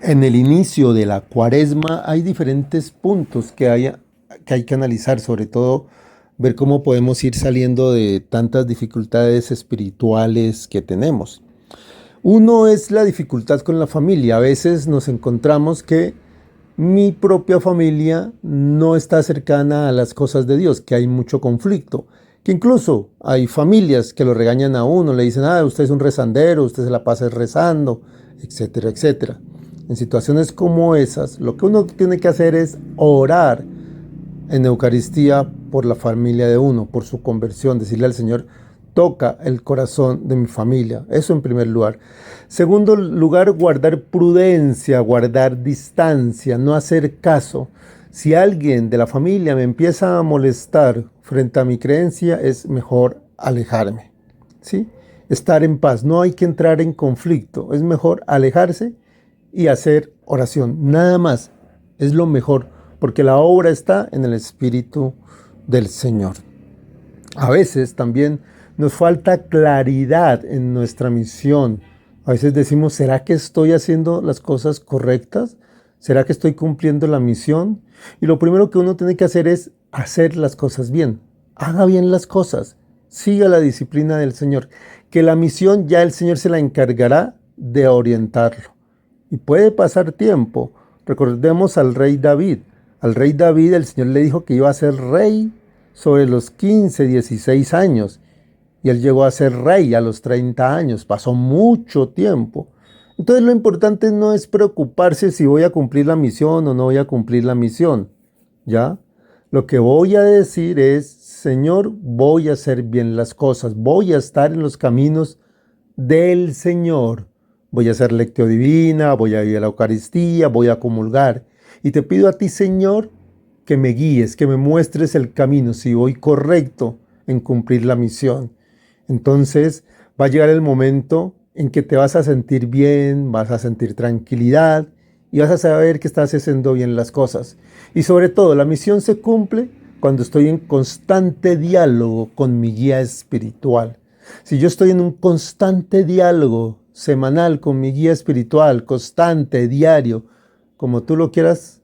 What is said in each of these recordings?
En el inicio de la cuaresma hay diferentes puntos que hay que analizar, sobre todo ver cómo podemos ir saliendo de tantas dificultades espirituales que tenemos. Uno es la dificultad con la familia. A veces nos encontramos que mi propia familia no está cercana a las cosas de Dios, que hay mucho conflicto, que incluso hay familias que lo regañan a uno, le dicen, usted es un rezandero, usted se la pasa rezando, etcétera, etcétera. En situaciones como esas, lo que uno tiene que hacer es orar en Eucaristía por la familia de uno, por su conversión, decirle al Señor, toca el corazón de mi familia. Eso en primer lugar. Segundo lugar, guardar prudencia, guardar distancia, no hacer caso. Si alguien de la familia me empieza a molestar frente a mi creencia, es mejor alejarme. ¿Sí? Estar en paz, no hay que entrar en conflicto, es mejor alejarse y hacer oración, nada más, es lo mejor, porque la obra está en el Espíritu del Señor. A veces también nos falta claridad en nuestra misión. A veces decimos, ¿será que estoy haciendo las cosas correctas? ¿Será que estoy cumpliendo la misión? Y lo primero que uno tiene que hacer es hacer las cosas bien. Haga bien las cosas. Siga la disciplina del Señor. Que la misión ya el Señor se la encargará de orientarlo. Y puede pasar tiempo. Recordemos al rey David. Al rey David el Señor le dijo que iba a ser rey sobre los 15, 16 años. Y él llegó a ser rey a los 30 años. Pasó mucho tiempo. Entonces lo importante no es preocuparse si voy a cumplir la misión o no voy a cumplir la misión. ¿Ya? Lo que voy a decir es, Señor, voy a hacer bien las cosas. Voy a estar en los caminos del Señor. Voy a hacer lectio divina, voy a ir a la Eucaristía, voy a comulgar. Y te pido a ti, Señor, que me guíes, que me muestres el camino, si voy correcto en cumplir la misión. Entonces va a llegar el momento en que te vas a sentir bien, vas a sentir tranquilidad y vas a saber que estás haciendo bien las cosas. Y sobre todo, la misión se cumple cuando estoy en constante diálogo con mi guía espiritual. Si yo estoy en un constante diálogo semanal con mi guía espiritual, constante, diario, como tú lo quieras,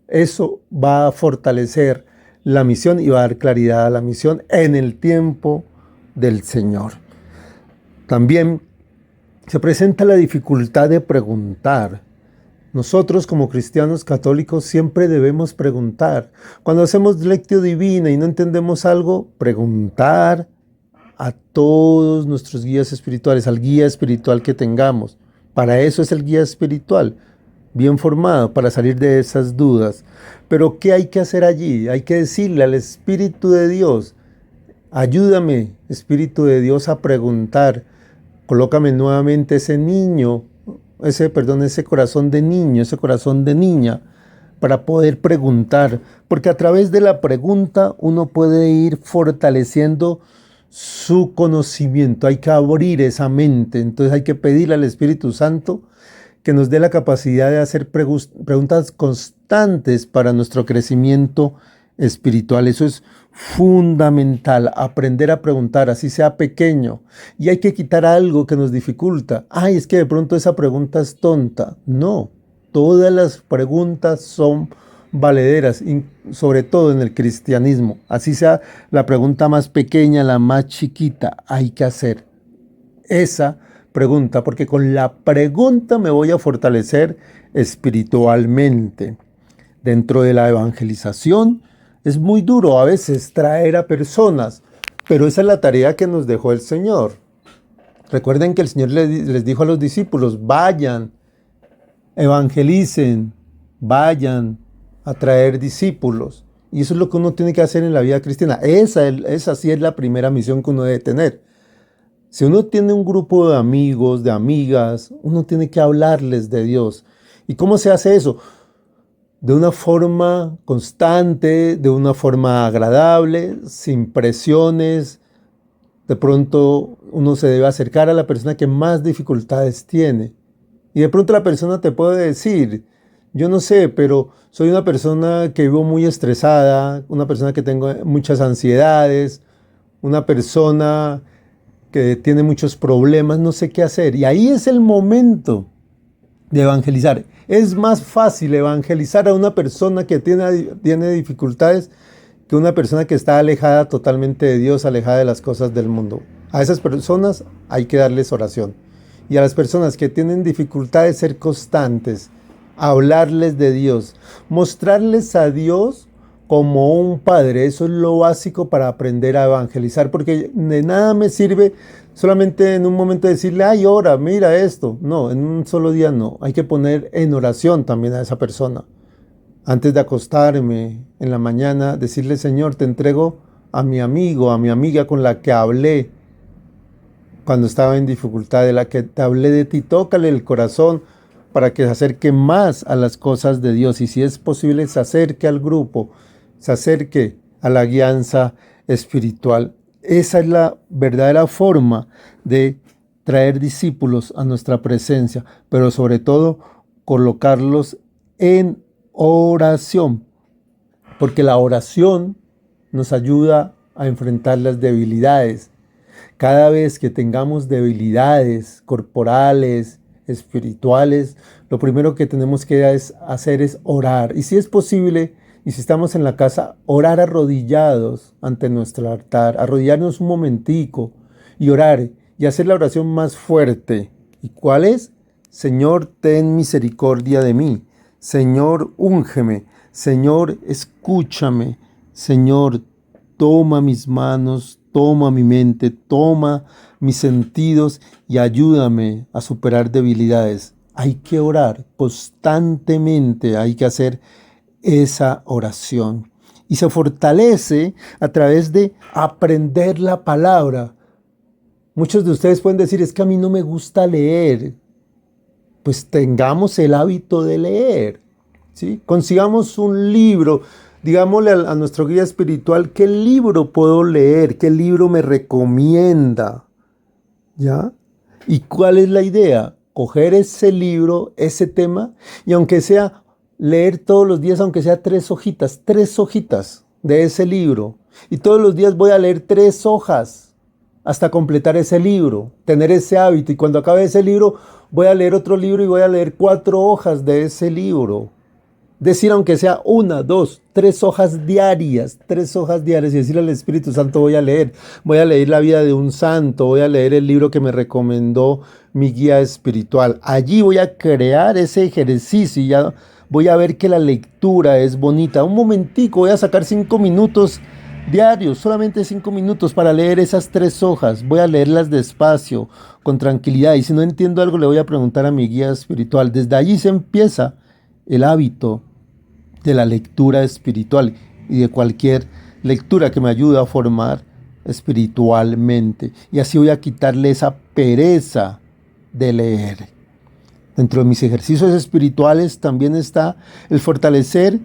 eso va a fortalecer la misión y va a dar claridad a la misión en el tiempo del Señor. También se presenta la dificultad de preguntar. Nosotros como cristianos católicos siempre debemos preguntar. Cuando hacemos lectio divina y no entendemos algo, preguntar a todos nuestros guías espirituales, al guía espiritual que tengamos. Para eso es el guía espiritual, bien formado, para salir de esas dudas. Pero ¿qué hay que hacer allí? Hay que decirle al Espíritu de Dios, ayúdame, Espíritu de Dios, a preguntar. Colócame nuevamente ese niño, ese corazón de niño, ese corazón de niña, para poder preguntar. Porque a través de la pregunta uno puede ir fortaleciendo su conocimiento. Hay que abrir esa mente. Entonces hay que pedirle al Espíritu Santo que nos dé la capacidad de hacer preguntas constantes para nuestro crecimiento espiritual. Eso es fundamental, aprender a preguntar, así sea pequeño. Y hay que quitar algo que nos dificulta. Ay, es que de pronto esa pregunta es tonta. No, todas las preguntas son valederas, sobre todo en el cristianismo. Así sea la pregunta más pequeña, la más chiquita, hay que hacer esa pregunta, porque con la pregunta me voy a fortalecer espiritualmente. Dentro de la evangelización es muy duro a veces traer a personas, pero esa es la tarea que nos dejó el Señor. Recuerden que el Señor les dijo a los discípulos, vayan, evangelicen, vayan a traer discípulos. Y eso es lo que uno tiene que hacer en la vida cristiana. Esa sí es la primera misión que uno debe tener. Si uno tiene un grupo de amigos, de amigas, uno tiene que hablarles de Dios. ¿Y cómo se hace eso? De una forma constante, de una forma agradable, sin presiones. De pronto uno se debe acercar a la persona que más dificultades tiene. Y de pronto la persona te puede decir, yo no sé, pero soy una persona que vivo muy estresada, una persona que tengo muchas ansiedades, una persona que tiene muchos problemas, no sé qué hacer. Y ahí es el momento de evangelizar. Es más fácil evangelizar a una persona que tiene dificultades que una persona que está alejada totalmente de Dios, alejada de las cosas del mundo. A esas personas hay que darles oración. Y a las personas que tienen dificultades, ser constantes, hablarles de Dios, mostrarles a Dios como un padre. Eso es lo básico para aprender a evangelizar, porque de nada me sirve solamente en un momento decirle, ay, ora, mira esto. No, en un solo día no. Hay que poner en oración también a esa persona. Antes de acostarme en la mañana, decirle, Señor, te entrego a mi amigo, a mi amiga con la que hablé cuando estaba en dificultad, de la que te hablé de ti, tócale el corazón para que se acerque más a las cosas de Dios y si es posible se acerque al grupo, se acerque a la guianza espiritual. Esa es la verdadera forma de traer discípulos a nuestra presencia, pero sobre todo colocarlos en oración, porque la oración nos ayuda a enfrentar las debilidades. Cada vez que tengamos debilidades corporales, espirituales, lo primero que tenemos que hacer es orar. Y si es posible, y si estamos en la casa, orar arrodillados ante nuestro altar, arrodillarnos un momentico y orar y hacer la oración más fuerte. ¿Y cuál es? Señor, ten misericordia de mí. Señor, úngeme. Señor, escúchame. Señor, toma mis manos, toma mi mente, toma mis sentidos y ayúdame a superar debilidades. Hay que orar constantemente, hay que hacer esa oración. Y se fortalece a través de aprender la palabra. Muchos de ustedes pueden decir, es que a mí no me gusta leer. Pues tengamos el hábito de leer, ¿sí? Consigamos un libro. Digámosle a nuestro guía espiritual, ¿qué libro puedo leer? ¿Qué libro me recomienda? ¿Ya? ¿Y cuál es la idea? Coger ese libro, ese tema, y aunque sea leer todos los días, aunque sea 3 hojitas de ese libro. Y todos los días voy a leer 3 hojas hasta completar ese libro, tener ese hábito. Y cuando acabe ese libro, voy a leer otro libro y voy a leer 4 hojas de ese libro. Decir aunque sea 1, 2, 3 hojas diarias, 3 hojas diarias y decirle al Espíritu Santo voy a leer la vida de un santo, voy a leer el libro que me recomendó mi guía espiritual. Allí voy a crear ese ejercicio y ya voy a ver que la lectura es bonita. Un momentico, voy a sacar 5 minutos diarios, solamente 5 minutos para leer esas 3 hojas. Voy a leerlas despacio, con tranquilidad y si no entiendo algo le voy a preguntar a mi guía espiritual. Desde allí se empieza el hábito de la lectura espiritual y de cualquier lectura que me ayude a formar espiritualmente. Y así voy a quitarle esa pereza de leer. Dentro de mis ejercicios espirituales también está el fortalecer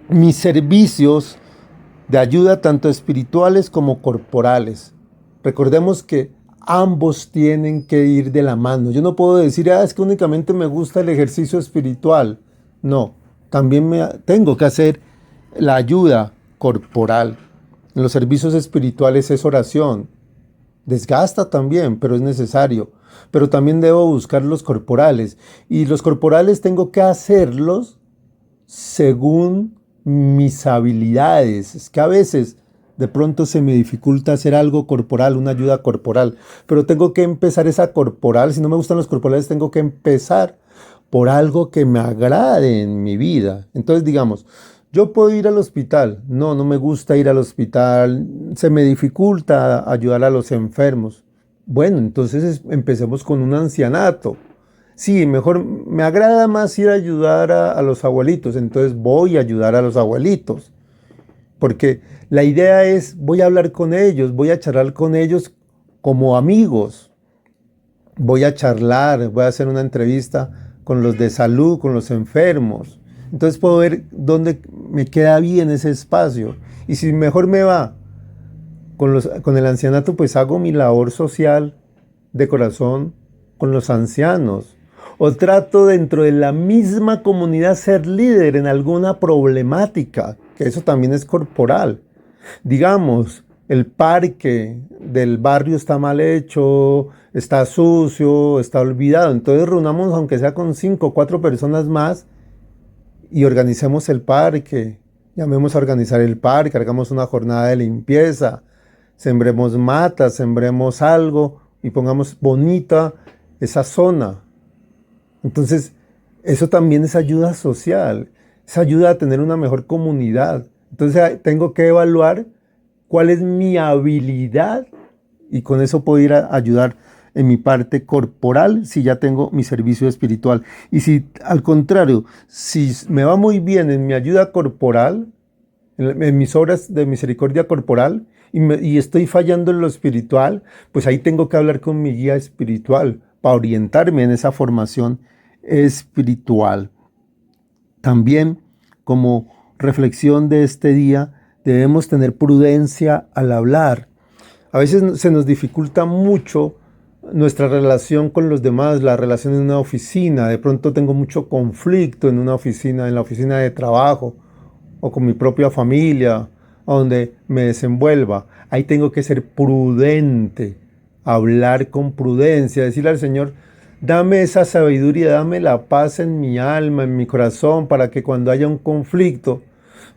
mis servicios de ayuda tanto espirituales como corporales. Recordemos que ambos tienen que ir de la mano. Yo no puedo decir, es que únicamente me gusta el ejercicio espiritual. No, también tengo que hacer la ayuda corporal. En los servicios espirituales es oración. Desgasta también, pero es necesario. Pero también debo buscar los corporales. Y los corporales tengo que hacerlos según mis habilidades. Es que a veces de pronto se me dificulta hacer algo corporal, una ayuda corporal. Pero tengo que empezar esa corporal. Si no me gustan los corporales, tengo que empezar por algo que me agrade en mi vida. Entonces, digamos, yo puedo ir al hospital. No me gusta ir al hospital. Se me dificulta ayudar a los enfermos. Bueno, entonces empecemos con un ancianato. Sí, mejor me agrada más ir a ayudar a los abuelitos. Entonces voy a ayudar a los abuelitos. Porque la idea es, voy a hablar con ellos, voy a charlar con ellos como amigos. Voy a charlar, voy a hacer una entrevista con los de salud, con los enfermos. Entonces puedo ver dónde me queda bien ese espacio. Y si mejor me va con el ancianato, pues hago mi labor social de corazón con los ancianos. O trato dentro de la misma comunidad ser líder en alguna problemática, que eso también es corporal. Digamos, el parque del barrio está mal hecho, está sucio, está olvidado. Entonces reunamos, aunque sea con 5 o 4 personas más, y organicemos el parque. Llamemos a organizar el parque, hagamos una jornada de limpieza, sembremos matas, sembremos algo y pongamos bonita esa zona. Entonces, eso también es ayuda social, es ayuda a tener una mejor comunidad. Entonces, tengo que evaluar cuál es mi habilidad y con eso puedo ir a ayudar en mi parte corporal si ya tengo mi servicio espiritual. Y si al contrario, si me va muy bien en mi ayuda corporal, en mis obras de misericordia corporal, y estoy fallando en lo espiritual, pues ahí tengo que hablar con mi guía espiritual para orientarme en esa formación espiritual. También, como reflexión de este día, debemos tener prudencia al hablar. A veces se nos dificulta mucho nuestra relación con los demás, la relación en una oficina. De pronto tengo mucho conflicto en una oficina, en la oficina de trabajo o con mi propia familia, a donde me desenvuelva. Ahí tengo que ser prudente, hablar con prudencia, decirle al Señor, dame esa sabiduría, dame la paz en mi alma, en mi corazón, para que cuando haya un conflicto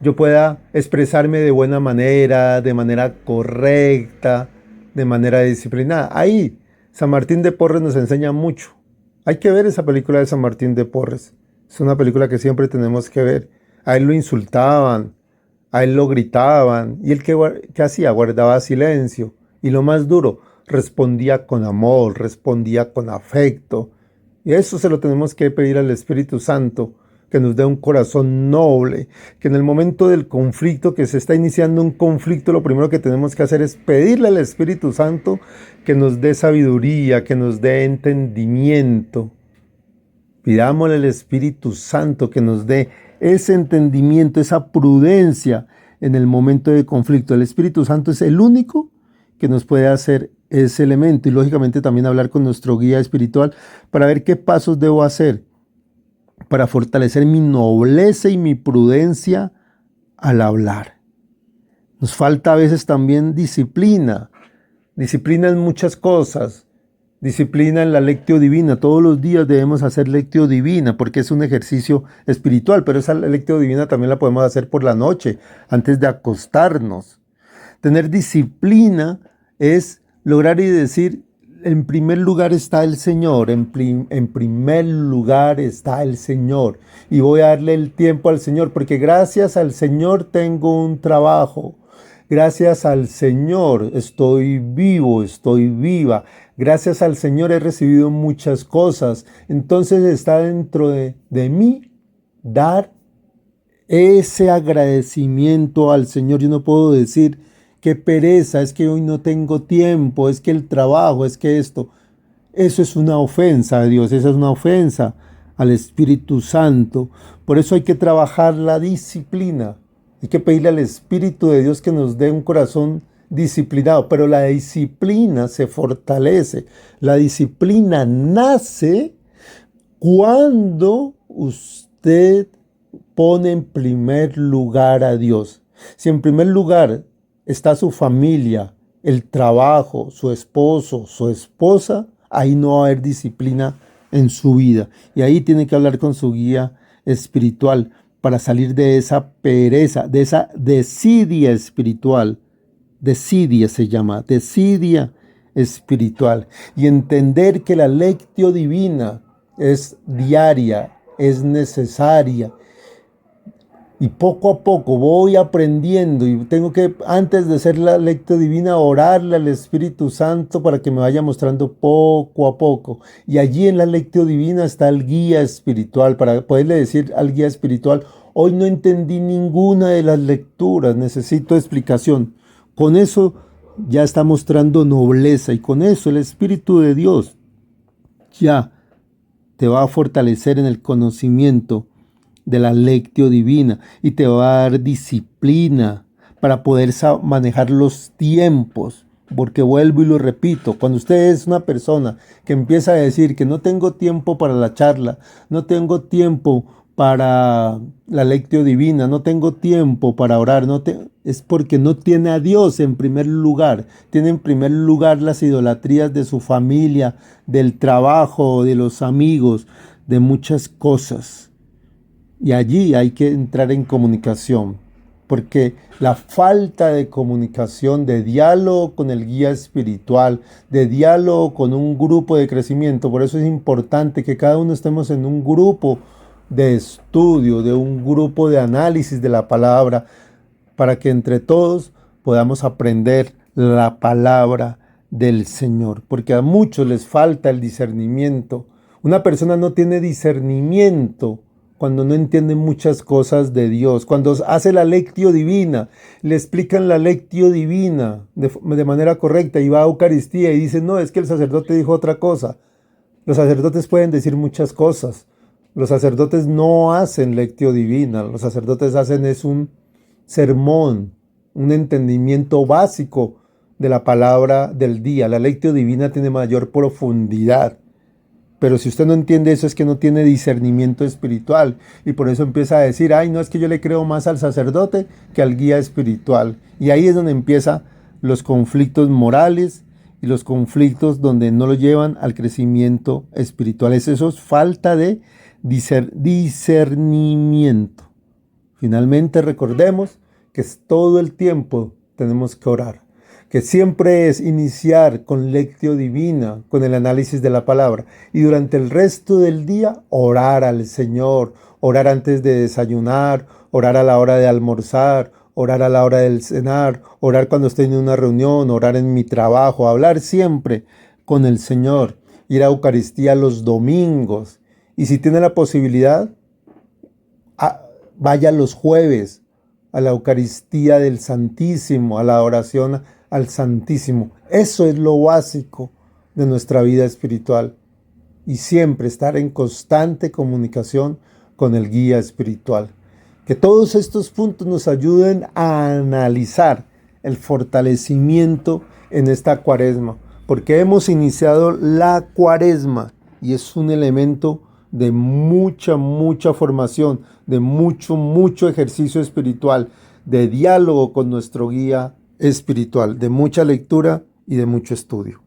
yo pueda expresarme de manera correcta, de manera disciplinada. Ahí, San Martín de Porres nos enseña mucho. Hay que ver esa película de San Martín de Porres. Es una película que siempre tenemos que ver. A él lo insultaban, a él lo gritaban, y él ¿qué hacía? Guardaba silencio. Y lo más duro, respondía con amor, respondía con afecto. Y eso se lo tenemos que pedir al Espíritu Santo, que nos dé un corazón noble, que en el momento del conflicto, que se está iniciando un conflicto, lo primero que tenemos que hacer es pedirle al Espíritu Santo que nos dé sabiduría, que nos dé entendimiento. Pidámosle al Espíritu Santo que nos dé ese entendimiento, esa prudencia en el momento de conflicto. El Espíritu Santo es el único que nos puede hacer ese elemento y lógicamente también hablar con nuestro guía espiritual para ver qué pasos debo hacer para fortalecer mi nobleza y mi prudencia al hablar. Nos falta a veces también disciplina en muchas cosas. Disciplina en la lectio divina. Todos los días debemos hacer lectio divina porque es un ejercicio espiritual, pero esa lectio divina también la podemos hacer por la noche, antes de acostarnos. Tener disciplina es lograr y decir, en primer lugar está el Señor, en primer lugar está el Señor. Y voy a darle el tiempo al Señor porque gracias al Señor tengo un trabajo. Gracias al Señor estoy vivo, estoy viva. Gracias al Señor he recibido muchas cosas. Entonces está dentro de mí dar ese agradecimiento al Señor. Yo no puedo decir qué pereza, es que hoy no tengo tiempo, es que el trabajo, es que esto. Eso es una ofensa a Dios, esa es una ofensa al Espíritu Santo. Por eso hay que trabajar la disciplina. Hay que pedirle al Espíritu de Dios que nos dé un corazón disciplinado, pero la disciplina se fortalece. La disciplina nace cuando usted pone en primer lugar a Dios. Si en primer lugar está su familia, el trabajo, su esposo, su esposa, ahí no va a haber disciplina en su vida. Y ahí tiene que hablar con su guía espiritual para salir de esa pereza, de esa desidia espiritual. Desidia se llama, desidia espiritual. Y entender que la lectio divina es diaria, es necesaria. Y poco a poco voy aprendiendo y tengo que, antes de hacer la lectio divina, orarle al Espíritu Santo para que me vaya mostrando poco a poco. Y allí en la lectio divina está el guía espiritual, para poderle decir al guía espiritual, hoy no entendí ninguna de las lecturas, necesito explicación. Con eso ya está mostrando nobleza y con eso el Espíritu de Dios ya te va a fortalecer en el conocimiento de la lectio divina y te va a dar disciplina para poder manejar los tiempos, porque vuelvo y lo repito, cuando usted es una persona que empieza a decir que no tengo tiempo para la charla, no tengo tiempo para la lectio divina, no tengo tiempo para orar, es porque no tiene a Dios en primer lugar. Tiene en primer lugar las idolatrías de su familia, del trabajo, de los amigos, de muchas cosas. Y allí hay que entrar en comunicación, porque la falta de comunicación, de diálogo con el guía espiritual, de diálogo con un grupo de crecimiento, por eso es importante que cada uno estemos en un grupo de estudio, de un grupo de análisis de la palabra, para que entre todos podamos aprender la palabra del Señor, porque a muchos les falta el discernimiento. Una persona no tiene discernimiento cuando no entiende muchas cosas de Dios, cuando hace la lectio divina, le explican la lectio divina de manera correcta y va a Eucaristía y dice, no, es que el sacerdote dijo otra cosa. Los sacerdotes pueden decir muchas cosas. Los sacerdotes no hacen lectio divina, los sacerdotes hacen es un sermón, un entendimiento básico de la palabra del día. La lectio divina tiene mayor profundidad. Pero si usted no entiende eso es que no tiene discernimiento espiritual y por eso empieza a decir, ay, no, es que yo le creo más al sacerdote que al guía espiritual. Y ahí es donde empiezan los conflictos morales y los conflictos donde no lo llevan al crecimiento espiritual. Eso es falta de discernimiento. Finalmente recordemos que todo el tiempo tenemos que orar, que siempre es iniciar con lectio divina, con el análisis de la palabra, y durante el resto del día orar al Señor, orar antes de desayunar, orar a la hora de almorzar, orar a la hora del cenar, orar cuando estoy en una reunión, orar en mi trabajo, hablar siempre con el Señor, ir a Eucaristía los domingos, y si tiene la posibilidad, vaya los jueves a la Eucaristía del Santísimo, a la oración al Santísimo. Eso es lo básico de nuestra vida espiritual. Y siempre estar en constante comunicación con el guía espiritual. Que todos estos puntos nos ayuden a analizar el fortalecimiento en esta cuaresma. Porque hemos iniciado la cuaresma y es un elemento de mucha formación, de mucho ejercicio espiritual, de diálogo con nuestro guía espiritual, de mucha lectura y de mucho estudio.